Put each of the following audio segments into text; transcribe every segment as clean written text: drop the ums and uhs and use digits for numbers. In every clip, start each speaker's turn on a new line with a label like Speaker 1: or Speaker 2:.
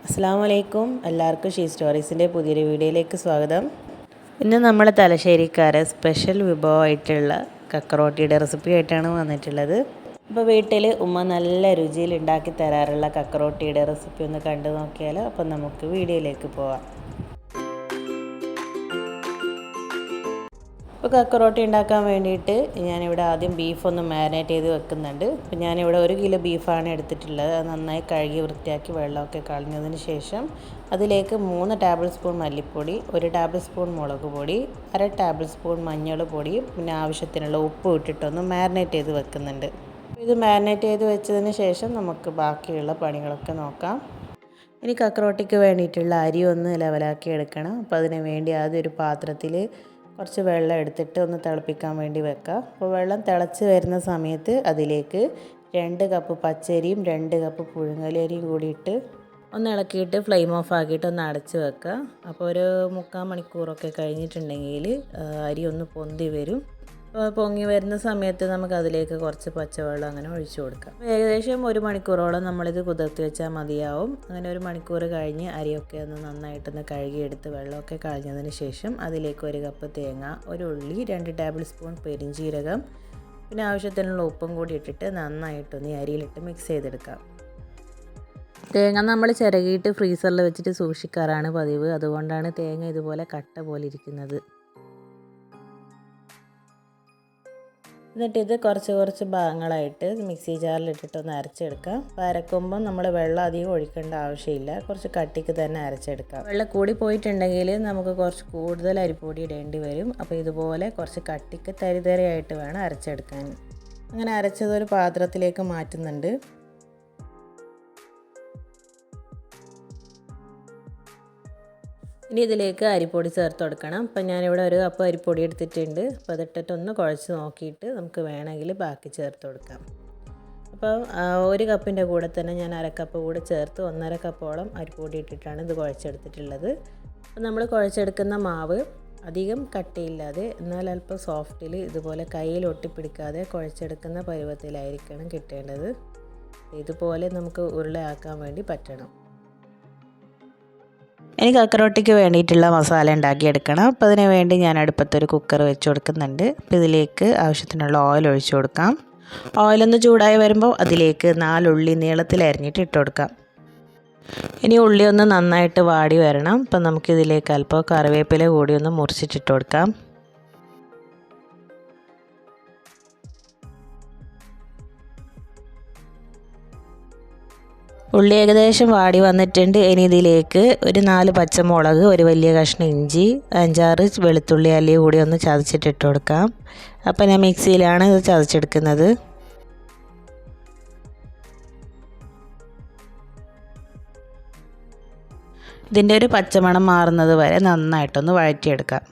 Speaker 1: അസ്സലാമു അലൈക്കും. എല്ലാവർക്കും ഷീ സ്റ്റോറീസിൻ്റെ പുതിയൊരു വീഡിയോയിലേക്ക് സ്വാഗതം. ഇന്ന് നമ്മൾ തലശ്ശേരിക്കാരെ സ്പെഷ്യൽ വിഭവമായിട്ടുള്ള കക്കറോട്ടിയുടെ റെസിപ്പി ആയിട്ടാണ് വന്നിട്ടുള്ളത്. അപ്പോൾ വീട്ടിൽ ഉമ്മ നല്ല രുചിയിൽ ഉണ്ടാക്കി തരാറുള്ള കക്കറോട്ടിയുടെ റെസിപ്പി ഒന്ന് കണ്ടു നോക്കിയാലോ. അപ്പം നമുക്ക് വീഡിയോയിലേക്ക് പോവാം. ഇപ്പോൾ കക്കറോട്ടി ഉണ്ടാക്കാൻ വേണ്ടിയിട്ട് ഞാനിവിടെ ആദ്യം ബീഫൊന്ന് മാരിനേറ്റ് ചെയ്ത് വെക്കുന്നുണ്ട്. അപ്പോൾ ഞാനിവിടെ 1 കിലോ ബീഫാണ് എടുത്തിട്ടുള്ളത്. അത് നന്നായി കഴുകി വൃത്തിയാക്കി വെള്ളമൊക്കെ കളഞ്ഞതിന് ശേഷം അതിലേക്ക് 3 ടേബിൾ സ്പൂൺ മല്ലിപ്പൊടി, 1 ടേബിൾ സ്പൂൺ മുളക് പൊടി, 1/2 ടേബിൾ സ്പൂൺ മഞ്ഞൾ പൊടി, പിന്നെ ആവശ്യത്തിനുള്ള ഉപ്പ് ഇട്ടിട്ടൊന്ന് മാരിനേറ്റ് ചെയ്ത് വെക്കുന്നുണ്ട്. ഇത് മാരിനേറ്റ് ചെയ്ത് വെച്ചതിന് ശേഷം നമുക്ക് ബാക്കിയുള്ള പണികളൊക്കെ നോക്കാം. ഇനി കക്കറോട്ടിക്ക് വേണ്ടിയിട്ടുള്ള അരി ഒന്ന് ലെവലാക്കി എടുക്കണം. അപ്പോൾ അതിന് വേണ്ടി ആദ്യം ഒരു പാത്രത്തിൽ കുറച്ച് വെള്ളം എടുത്തിട്ട് ഒന്ന് തിളപ്പിക്കാൻ വേണ്ടി വെക്കാം. അപ്പോൾ വെള്ളം തിളച്ച് വരുന്ന സമയത്ത് അതിലേക്ക് 2 കപ്പ് പച്ചരിയും 2 കപ്പ് പുഴുങ്ങലരിയും കൂടിയിട്ട് ഒന്ന് ഇളക്കിയിട്ട് ഫ്ലെയിം ഓഫ് ആക്കിയിട്ട് ഒന്ന് അടച്ച് വെക്കുക. അപ്പോൾ ഒരു 3/4 മണിക്കൂറൊക്കെ കഴിഞ്ഞിട്ടുണ്ടെങ്കിൽ അരി ഒന്ന് പൊന്തി വരും. പൊങ്ങി വരുന്ന സമയത്ത് നമുക്ക് അതിലേക്ക് കുറച്ച് പച്ചവെള്ളം അങ്ങനെ ഒഴിച്ചു കൊടുക്കാം. ഏകദേശം 1 മണിക്കൂറോളം നമ്മളിത് കുതിർത്തി വെച്ചാൽ മതിയാവും. അങ്ങനെ 1 മണിക്കൂർ കഴിഞ്ഞ് അരിയൊക്കെ ഒന്ന് നന്നായിട്ടൊന്ന് കഴുകിയെടുത്ത് വെള്ളമൊക്കെ കളഞ്ഞതിന് ശേഷം അതിലേക്ക് 1 കപ്പ് തേങ്ങ, 1 ഉള്ളി, 2 ടേബിൾ സ്പൂൺ പെരിഞ്ജീരകം, പിന്നെ ആവശ്യത്തിനുള്ള ഉപ്പും കൂടി ഇട്ടിട്ട് നന്നായിട്ടൊന്ന് അരിയിലിട്ട് മിക്സ് ചെയ്തെടുക്കാം. തേങ്ങ നമ്മൾ ചിരകിയിട്ട് ഫ്രീസറിൽ വെച്ചിട്ട് സൂക്ഷിക്കാറാണ് പതിവ്. അതുകൊണ്ടാണ് തേങ്ങ ഇതുപോലെ കട്ട പോലെ ഇരിക്കുന്നത്. എന്നിട്ട് ഇത് കുറച്ച് ഭാഗങ്ങളായിട്ട് മിക്സി ജാറിലിട്ടിട്ടൊന്ന് അരച്ചെടുക്കാം. അപ്പോൾ അരക്കുമ്പം നമ്മൾ വെള്ളം അധികം ഒഴിക്കേണ്ട ആവശ്യമില്ല. കുറച്ച് കട്ടിക്ക് തന്നെ അരച്ചെടുക്കാം. വെള്ളം കൂടി പോയിട്ടുണ്ടെങ്കിൽ നമുക്ക് കുറച്ച് കൂടുതൽ അരിപ്പൊടി ഇടേണ്ടി വരും. അപ്പോൾ ഇതുപോലെ കുറച്ച് കട്ടിക്ക് തരിതരയായിട്ട് വേണം അരച്ചെടുക്കാൻ. അങ്ങനെ അരച്ചതൊരു പാത്രത്തിലേക്ക് മാറ്റുന്നുണ്ട്. ഇനി ഇതിലേക്ക് അരിപ്പൊടി ചേർത്ത് കൊടുക്കണം. അപ്പം ഞാനിവിടെ 1 കപ്പ് അരിപ്പൊടി എടുത്തിട്ടുണ്ട്. അപ്പോൾ അതിട്ടിട്ടൊന്ന് കുഴച്ച് നോക്കിയിട്ട് നമുക്ക് വേണമെങ്കിൽ ബാക്കി ചേർത്ത് കൊടുക്കാം. അപ്പോൾ 1 കപ്പിൻ്റെ കൂടെ തന്നെ ഞാൻ 1/2 കപ്പ് കൂടെ ചേർത്ത് 1.5 കപ്പോളം അരിപ്പൊടി ഇട്ടിട്ടാണ് ഇത് കുഴച്ചെടുത്തിട്ടുള്ളത്. അപ്പോൾ നമ്മൾ കുഴച്ചെടുക്കുന്ന മാവ് അധികം കട്ടിയില്ലാതെ എന്നാൽ അല്പം സോഫ്റ്റിൽ ഇതുപോലെ കയ്യിൽ ഒട്ടിപ്പിടിക്കാതെ കുഴച്ചെടുക്കുന്ന പരുവത്തിലായിരിക്കണം കിട്ടേണ്ടത്. ഇതുപോലെ നമുക്ക് ഉരുളയാക്കാൻ വേണ്ടി പറ്റണം. ഇനി കക്കറോട്ടിക്ക് വേണ്ടിയിട്ടുള്ള മസാല ഉണ്ടാക്കിയെടുക്കണം. അപ്പോൾ അതിന് വേണ്ടി ഞാൻ അടുപ്പത്തൊരു കുക്കർ വെച്ച് കൊടുക്കുന്നുണ്ട്. അപ്പോൾ ഇതിലേക്ക് ആവശ്യത്തിനുള്ള ഓയിൽ ഒഴിച്ചു കൊടുക്കാം. ഓയിലൊന്ന് ചൂടായി വരുമ്പോൾ അതിലേക്ക് 4 ഉള്ളി നീളത്തിൽ അരിഞ്ഞിട്ട് ഇട്ട് കൊടുക്കാം. ഇനി ഉള്ളി ഒന്ന് നന്നായിട്ട് വാടി വരണം. അപ്പം നമുക്കിതിലേക്ക് അല്പം കറിവേപ്പില കൂടി ഒന്ന് മുറിച്ചിട്ടിട്ട് കൊടുക്കാം. ഉള്ളി ഏകദേശം വാടി വന്നിട്ടുണ്ട്. ഇനി ഇതിലേക്ക് ഒരു 4 പച്ചമുളക്, ഒരു വലിയ കഷ്ണം ഇഞ്ചി, 5-6 വെളുത്തുള്ളി അല്ലി കൂടി ഒന്ന് ചതച്ചിട്ടിട്ട് കൊടുക്കാം. അപ്പം ഞാൻ മിക്സിയിലാണ് ഇത് ചതച്ചെടുക്കുന്നത്. ഇതിൻ്റെ ഒരു പച്ചമണം മാറുന്നത് വരെ നന്നായിട്ടൊന്ന് വഴറ്റിയെടുക്കാം.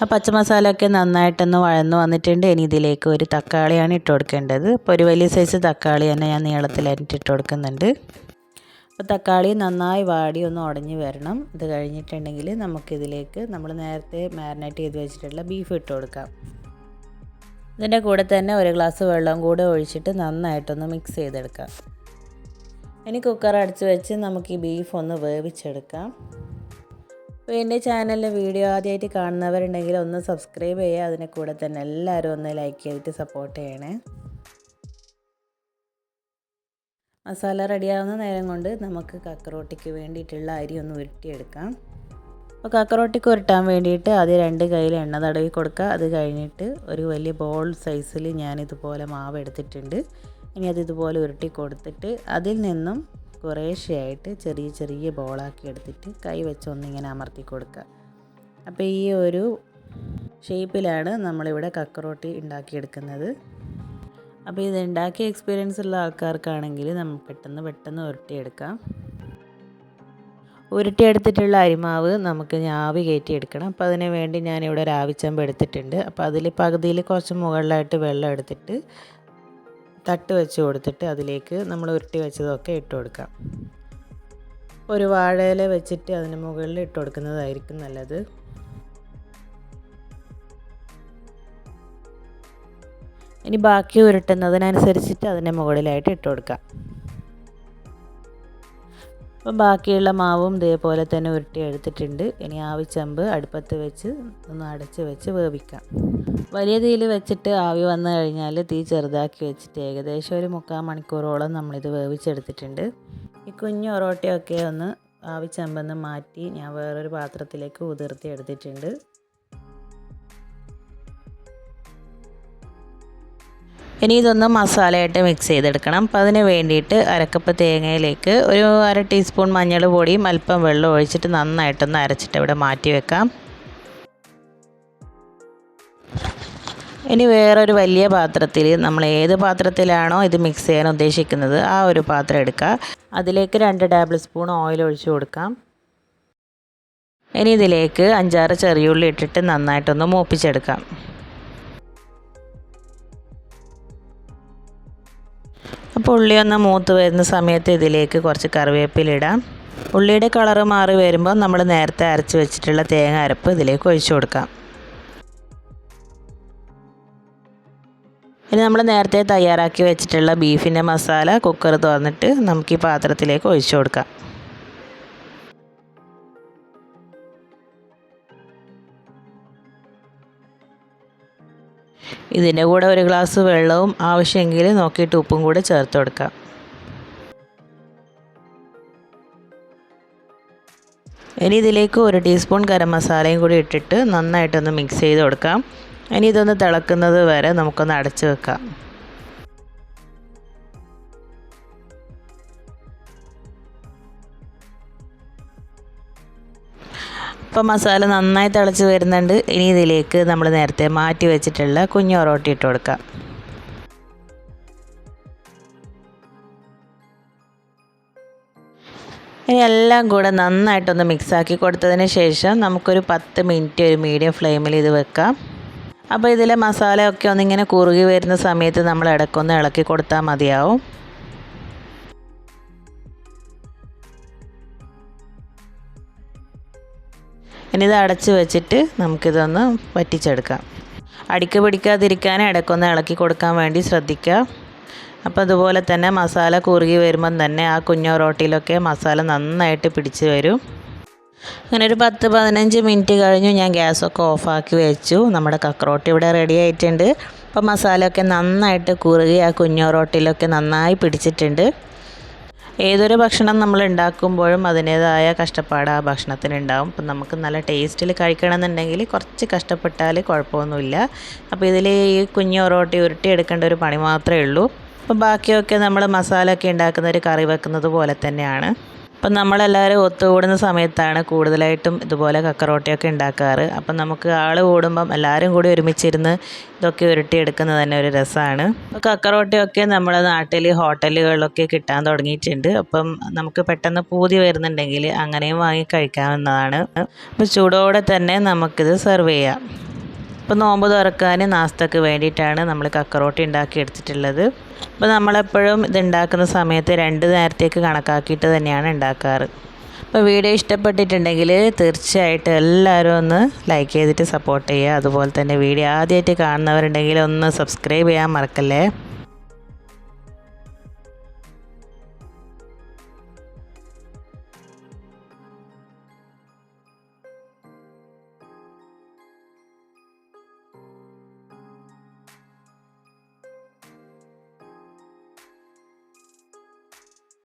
Speaker 1: ആ പച്ചമസാലയൊക്കെ നന്നായിട്ടൊന്ന് വഴന്ന് വന്നിട്ടുണ്ട്. ഇനി ഇതിലേക്ക് ഒരു തക്കാളിയാണ് ഇട്ട് കൊടുക്കേണ്ടത്. അപ്പോൾ ഒരു വലിയ സൈസ് തക്കാളി തന്നെ ഞാൻ നീളത്തിൽ അരിഞ്ഞിട്ട് കൊടുക്കുന്നുണ്ട്. അപ്പോൾ തക്കാളി നന്നായി വാടി ഒന്ന് ഉടഞ്ഞ് വരണം. ഇത് കഴിഞ്ഞിട്ടുണ്ടെങ്കിൽ നമുക്കിതിലേക്ക് നമ്മൾ നേരത്തെ മാരിനേറ്റ് ചെയ്ത് വെച്ചിട്ടുള്ള ബീഫ് ഇട്ട് കൊടുക്കാം. ഇതിൻ്റെ കൂടെ തന്നെ 1 ഗ്ലാസ് വെള്ളം കൂടെ ഒഴിച്ചിട്ട് നന്നായിട്ടൊന്ന് മിക്സ് ചെയ്തെടുക്കാം. ഇനി കുക്കർ അടച്ച് വെച്ച് നമുക്ക് ഈ ബീഫ് ഒന്ന് വേവിച്ചെടുക്കാം. അപ്പോൾ എൻ്റെ ചാനലിലെ വീഡിയോ ആദ്യമായിട്ട് കാണുന്നവരുണ്ടെങ്കിൽ ഒന്ന് സബ്സ്ക്രൈബ് ചെയ്യുക. അതിനെ കൂടെ തന്നെ എല്ലാവരും ഒന്ന് ലൈക്ക് ചെയ്തിട്ട് സപ്പോർട്ട് ചെയ്യണേ. മസാല റെഡിയാവുന്ന നേരം കൊണ്ട് നമുക്ക് കക്കറോട്ടിക്ക് വേണ്ടിയിട്ടുള്ള അരി ഒന്ന് ഉരുട്ടിയെടുക്കാം. അപ്പോൾ കക്കറോട്ടിക്ക് ഉരുട്ടാൻ വേണ്ടിയിട്ട് ആദ്യം 2 കയ്യിൽ എണ്ണ തടവി കൊടുക്കുക. അത് കഴിഞ്ഞിട്ട് ഒരു വലിയ ബോൾ സൈസിൽ ഞാനിതുപോലെ മാവ് എടുത്തിട്ടുണ്ട്. ഇനി അത് ഇതുപോലെ ഉരുട്ടി കൊടുത്തിട്ട് അതിൽ നിന്നും കുറേശ്ശെയായിട്ട് ചെറിയ ബോളാക്കി എടുത്തിട്ട് കൈ വെച്ച് ഒന്നിങ്ങനെ അമർത്തി കൊടുക്കുക. അപ്പോൾ ഈ ഒരു ഷേപ്പിലാണ് നമ്മളിവിടെ കക്കറോട്ടി ഉണ്ടാക്കിയെടുക്കുന്നത്. അപ്പോൾ ഇത് ഉണ്ടാക്കിയ എക്സ്പീരിയൻസ് ഉള്ള ആൾക്കാർക്കാണെങ്കിൽ നമ്മൾ പെട്ടെന്ന് ഉരുട്ടിയെടുക്കാം. ഉരുട്ടിയെടുത്തിട്ടുള്ള അരിമാവ് നമുക്ക് ആവി കയറ്റിയെടുക്കണം. അപ്പോൾ അതിന് വേണ്ടി ഞാനിവിടെ ഒരു ആവിച്ചമ്പ് എടുത്തിട്ടുണ്ട്. അപ്പോൾ അതിൽ പകുതിയിൽ കുറച്ച് മുകളിലായിട്ട് വെള്ളം എടുത്തിട്ട് തട്ട് വെച്ച് കൊടുത്തിട്ട് അതിലേക്ക് നമ്മൾ ഉരുട്ടി വെച്ചതൊക്കെ ഇട്ട് കൊടുക്കാം. ഒരു വാഴയില വെച്ചിട്ട് അതിന് മുകളിൽ ഇട്ട് കൊടുക്കുന്നതായിരിക്കും നല്ലത്. ഇനി ബാക്കി ഉരുട്ടുന്നതിനനുസരിച്ചിട്ട് അതിൻ്റെ മുകളിലായിട്ട് ഇട്ട് കൊടുക്കാം. അപ്പോൾ ബാക്കിയുള്ള മാവും ഇതേപോലെ തന്നെ ഉരുട്ടി എടുത്തിട്ടുണ്ട്. ഇനി ആവി ചെമ്പ് അടുപ്പത്ത് വെച്ച് ഒന്ന് അടച്ച് വെച്ച് വേവിക്കാം. വലിയ തീയിൽ വെച്ചിട്ട് ആവി വന്നു കഴിഞ്ഞാൽ തീ ചെറുതാക്കി വെച്ചിട്ട് ഏകദേശം ഒരു 3/4 മണിക്കൂറോളം നമ്മളിത് വേവിച്ചെടുത്തിട്ടുണ്ട്. ഈ കുഞ്ഞു ഒറോട്ടയൊക്കെ ഒന്ന് ആവി ചെമ്പെന്ന് മാറ്റി ഞാൻ വേറൊരു പാത്രത്തിലേക്ക് ഉതിർത്തി എടുത്തിട്ടുണ്ട്. ഇനി ഇതൊന്ന് മസാലയായിട്ട് മിക്സ് ചെയ്തെടുക്കണം. അപ്പോൾ അതിന് വേണ്ടിയിട്ട് അരക്കപ്പ് തേങ്ങയിലേക്ക് ഒരു 1/2 ടീസ്പൂൺ മഞ്ഞൾ പൊടിയും അല്പം വെള്ളം ഒഴിച്ചിട്ട് നന്നായിട്ടൊന്ന് അരച്ചിട്ട് ഇവിടെ മാറ്റി വെക്കാം. ഇനി വേറൊരു വലിയ പാത്രത്തിൽ നമ്മൾ ഏത് പാത്രത്തിലാണോ ഇത് മിക്സ് ചെയ്യാൻ ഉദ്ദേശിക്കുന്നത് ആ ഒരു പാത്രം എടുക്കുക. അതിലേക്ക് 2 ടേബിൾ സ്പൂൺ ഓയിൽ ഒഴിച്ച് കൊടുക്കാം. ഇനി ഇതിലേക്ക് 5-6 ചെറിയുള്ളി ഇട്ടിട്ട് നന്നായിട്ടൊന്ന് മൂപ്പിച്ചെടുക്കാം. അപ്പോൾ ഉള്ളി ഒന്ന് മൂത്ത് വരുന്ന സമയത്ത് ഇതിലേക്ക് കുറച്ച് കറിവേപ്പില ഇടാം. ഉള്ളിയുടെ കളറ് മാറി വരുമ്പോൾ നമ്മൾ നേരത്തെ അരച്ച് വെച്ചിട്ടുള്ള തേങ്ങ അരപ്പ് ഇതിലേക്ക് ഒഴിച്ചു കൊടുക്കാം. ഇനി നമ്മൾ നേരത്തെ തയ്യാറാക്കി വെച്ചിട്ടുള്ള ബീഫിൻ്റെ മസാല കുക്കർ തുറന്നിട്ട് നമുക്ക് ഈ പാത്രത്തിലേക്ക് ഒഴിച്ചു കൊടുക്കാം. ഇതിൻ്റെ കൂടെ 1 ഗ്ലാസ് വെള്ളവും ആവശ്യമെങ്കിൽ നോക്കിയിട്ട് ഉപ്പും കൂടെ ചേർത്ത് കൊടുക്കാം. ഇനി ഇതിലേക്ക് 1 ടീസ്പൂൺ ഗരം മസാലയും കൂടി ഇട്ടിട്ട് നന്നായിട്ടൊന്ന് മിക്സ് ചെയ്ത് കൊടുക്കാം. ഇനി ഇതൊന്ന് തിളക്കുന്നത് വരെ നമുക്കൊന്ന് അടച്ച് വെക്കാം. ഇപ്പോൾ മസാല നന്നായി തിളച്ച് വരുന്നുണ്ട്. ഇനി ഇതിലേക്ക് നമ്മൾ നേരത്തെ മാറ്റി വെച്ചിട്ടുള്ള കുഞ്ഞു ഒറോട്ടി ഇട്ട് കൊടുക്കാം. ഇനി എല്ലാം കൂടെ നന്നായിട്ടൊന്ന് മിക്സാക്കി കൊടുത്തതിന് ശേഷം നമുക്കൊരു 10 മിനിറ്റ് ഒരു മീഡിയം ഫ്ലെയിമിൽ ഇത് വെക്കാം. അപ്പോൾ ഇതിലെ മസാലയൊക്കെ ഒന്നിങ്ങനെ കുറുകി വരുന്ന സമയത്ത് നമ്മൾ ഇടയ്ക്കൊന്ന് ഇളക്കി കൊടുത്താൽ മതിയാവും. ഇനി ഇത് അടച്ച് വെച്ചിട്ട് നമുക്കിതൊന്ന് വറ്റിച്ചെടുക്കാം. അടിക്ക് പിടിക്കാതിരിക്കാൻ ഇടയ്ക്കൊന്ന് ഇളക്കി കൊടുക്കാൻ വേണ്ടി ശ്രദ്ധിക്കുക. അപ്പോൾ അതുപോലെ തന്നെ മസാല കുറുകി വരുമ്പം തന്നെ ആ കുഞ്ഞൊറോട്ടിയിലൊക്കെ മസാല നന്നായിട്ട് പിടിച്ച് വരും. അങ്ങനെ ഒരു 10-15 മിനിറ്റ് കഴിഞ്ഞു ഞാൻ ഗ്യാസൊക്കെ ഓഫാക്കി വെച്ചു. നമ്മുടെ കക്കറോട്ടി ഇവിടെ റെഡി ആയിട്ടുണ്ട്. അപ്പോൾ മസാലയൊക്കെ നന്നായിട്ട് കുറുകി ആ കുഞ്ഞൊറോട്ടിയിലൊക്കെ നന്നായി പിടിച്ചിട്ടുണ്ട്. ഏതൊരു ഭക്ഷണം നമ്മൾ ഉണ്ടാക്കുമ്പോഴും അതിൻ്റേതായ കഷ്ടപ്പാട് ആ ഭക്ഷണത്തിനുണ്ടാവും. അപ്പം നമുക്ക് നല്ല ടേസ്റ്റിൽ കഴിക്കണമെന്നുണ്ടെങ്കിൽ കുറച്ച് കഷ്ടപ്പെട്ടാൽ കുഴപ്പമൊന്നുമില്ല. അപ്പോൾ ഇതിൽ ഈ കുഞ്ഞു ഒറോട്ടി ഉരുട്ടിയെടുക്കേണ്ട ഒരു പണി മാത്രമേ ഉള്ളൂ. അപ്പോൾ ബാക്കിയൊക്കെ നമ്മൾ മസാല ഒക്കെ ഉണ്ടാക്കുന്ന ഒരു കറി വെക്കുന്നത് പോലെ തന്നെയാണ്. അപ്പം നമ്മളെല്ലാവരും ഒത്തുകൂടുന്ന സമയത്താണ് കൂടുതലായിട്ടും ഇതുപോലെ കക്കറോട്ടിയൊക്കെ ഉണ്ടാക്കാറ്. അപ്പം നമുക്ക് ആൾ കൂടുമ്പം എല്ലാവരും കൂടി ഒരുമിച്ചിരുന്ന് ഇതൊക്കെ ഉരുട്ടിയെടുക്കുന്നത് തന്നെ ഒരു രസമാണ്. അപ്പോൾ കക്കറോട്ടിയൊക്കെ നമ്മുടെ നാട്ടിൽ ഹോട്ടലുകളിലൊക്കെ കിട്ടാൻ തുടങ്ങിയിട്ടുണ്ട്. അപ്പം നമുക്ക് പെട്ടെന്ന് പൂതി വരുന്നുണ്ടെങ്കിൽ അങ്ങനെയും വാങ്ങി കഴിക്കാവുന്നതാണ്. അപ്പോൾ ചൂടോടെ തന്നെ നമുക്കിത് സെർവ് ചെയ്യാം. ഇപ്പോൾ നോമ്പ് തുറക്കാൻ നാസ്തക്ക് വേണ്ടിയിട്ടാണ് നമ്മൾ കക്കറോട്ടി ഉണ്ടാക്കി എടുത്തിട്ടുള്ളത്. അപ്പോൾ നമ്മളെപ്പോഴും ഇത് ഉണ്ടാക്കുന്ന സമയത്ത് 2 നേരത്തേക്ക് കണക്കാക്കിയിട്ട് തന്നെയാണ് ഉണ്ടാക്കാറ്. അപ്പോൾ വീഡിയോ ഇഷ്ടപ്പെട്ടിട്ടുണ്ടെങ്കിൽ തീർച്ചയായിട്ടും എല്ലാവരും ഒന്ന് ലൈക്ക് ചെയ്തിട്ട് സപ്പോർട്ട് ചെയ്യുക. അതുപോലെ തന്നെ വീഡിയോ ആദ്യമായിട്ട് കാണുന്നവരുണ്ടെങ്കിൽ ഒന്ന് സബ്സ്ക്രൈബ് ചെയ്യാൻ മറക്കല്ലേ.